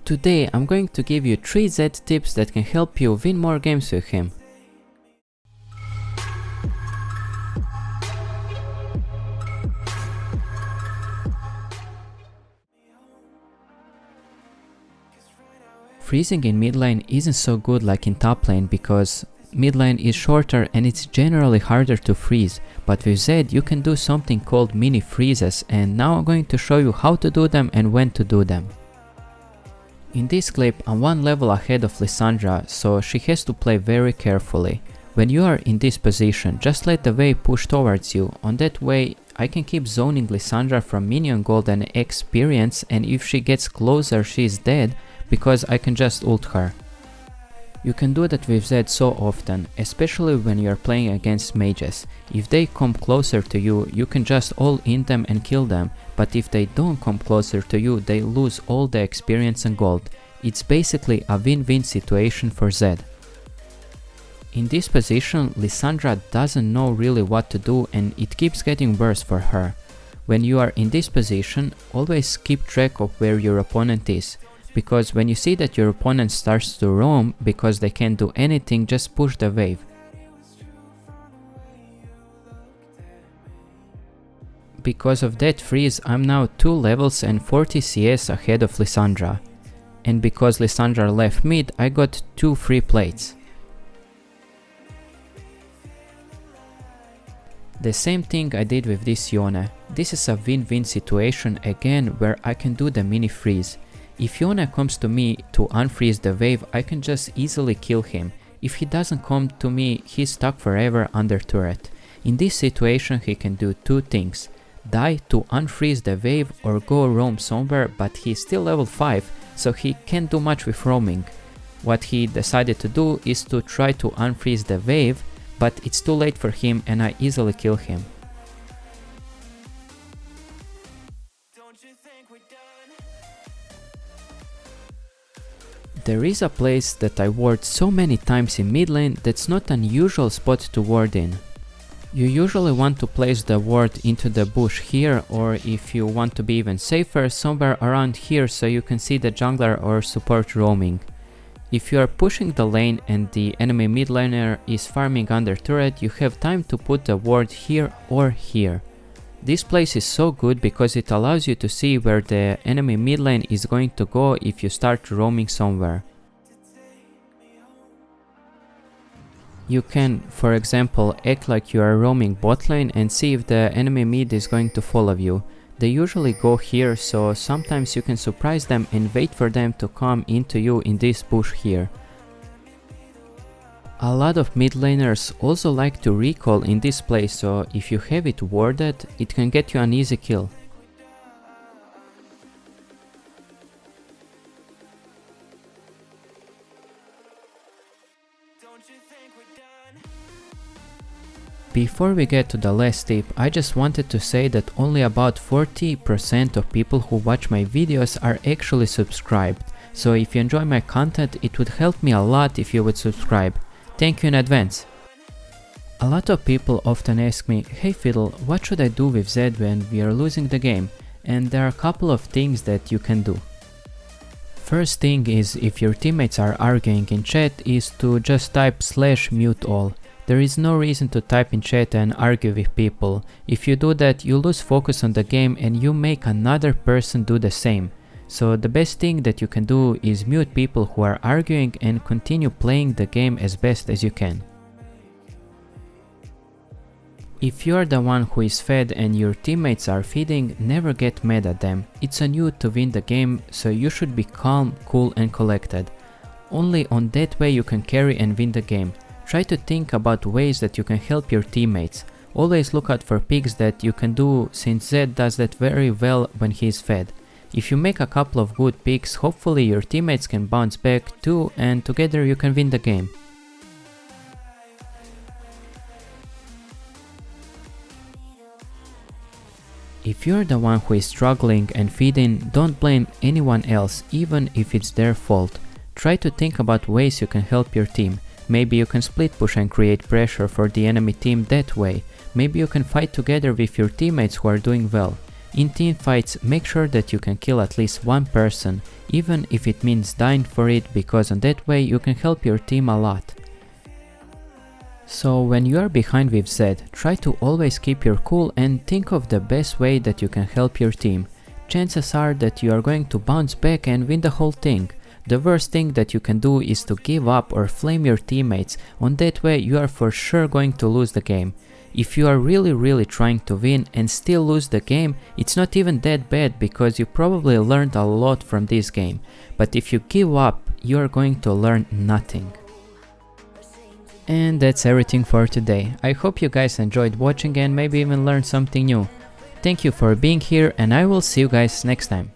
Today I'm going to give you 3 Zed tips that can help you win more games with him. Freezing in mid lane isn't so good like in top lane because mid lane is shorter and it's generally harder to freeze, but with Zed you can do something called mini freezes, and now I'm going to show you how to do them and when to do them. In this clip I'm one level ahead of Lissandra, so she has to play very carefully. When you are in this position, just let the wave push towards you. On that way I can keep zoning Lissandra from minion gold and experience, and if she gets closer she is dead because I can just ult her. You can do that with Zed so often, especially when you are playing against mages. If they come closer to you, you can just all in them and kill them, but if they don't come closer to you, they lose all the experience and gold. It's basically a win-win situation for Zed. In this position, Lissandra doesn't know really what to do and it keeps getting worse for her. When you are in this position, always keep track of where your opponent is, because when you see that your opponent starts to roam because they can't do anything, just push the wave. Because of that freeze, I'm now 2 levels and 40 CS ahead of Lissandra. And because Lissandra left mid, I got 2 free plates. The same thing I did with this Yone. This is a win-win situation again where I can do the mini freeze. If Yone comes to me to unfreeze the wave, I can just easily kill him. If he doesn't come to me, he's stuck forever under turret. In this situation he can do 2 things: die to unfreeze the wave or go roam somewhere, but he's still level 5, so he can't do much with roaming. What he decided to do is to try to unfreeze the wave, but it's too late for him and I easily kill him. There is a place that I ward so many times in mid lane that's not an usual spot to ward in. You usually want to place the ward into the bush here, or if you want to be even safer, somewhere around here so you can see the jungler or support roaming. If you are pushing the lane and the enemy mid laner is farming under turret, you have time to put the ward here or here. This place is so good because it allows you to see where the enemy mid lane is going to go if you start roaming somewhere. You can, for example, act like you are roaming bot lane and see if the enemy mid is going to follow you. They usually go here, so sometimes you can surprise them and wait for them to come into you in this bush here. A lot of mid laners also like to recall in this place, so if you have it warded, it can get you an easy kill. Before we get to the last tip, I just wanted to say that only about 40% of people who watch my videos are actually subscribed, so if you enjoy my content, it would help me a lot if you would subscribe. Thank you in advance. A lot of people often ask me, "Hey Fiddle, what should I do with Zed when we are losing the game?" And there are a couple of things that you can do. First thing is, if your teammates are arguing in chat, is to just type /mute all. There is no reason to type in chat and argue with people. If you do that, you lose focus on the game and you make another person do the same. So the best thing that you can do is mute people who are arguing and continue playing the game as best as you can. If you are the one who is fed and your teammates are feeding, never get mad at them. It's on you to win the game, so you should be calm, cool and collected. Only on that way you can carry and win the game. Try to think about ways that you can help your teammates. Always look out for picks that you can do, since Zed does that very well when he is fed. If you make a couple of good picks, hopefully your teammates can bounce back too, and together you can win the game. If you're the one who is struggling and feeding, don't blame anyone else, even if it's their fault. Try to think about ways you can help your team. Maybe you can split push and create pressure for the enemy team that way. Maybe you can fight together with your teammates who are doing well. In team fights, make sure that you can kill at least one person, even if it means dying for it, because on that way you can help your team a lot. So when you are behind with Zed, try to always keep your cool and think of the best way that you can help your team. Chances are that you are going to bounce back and win the whole thing. The worst thing that you can do is to give up or flame your teammates, on that way you are for sure going to lose the game. If you are really trying to win and still lose the game, it's not even that bad because you probably learned a lot from this game. But if you give up, you are going to learn nothing. And that's everything for today. I hope you guys enjoyed watching and maybe even learned something new. Thank you for being here and I will see you guys next time.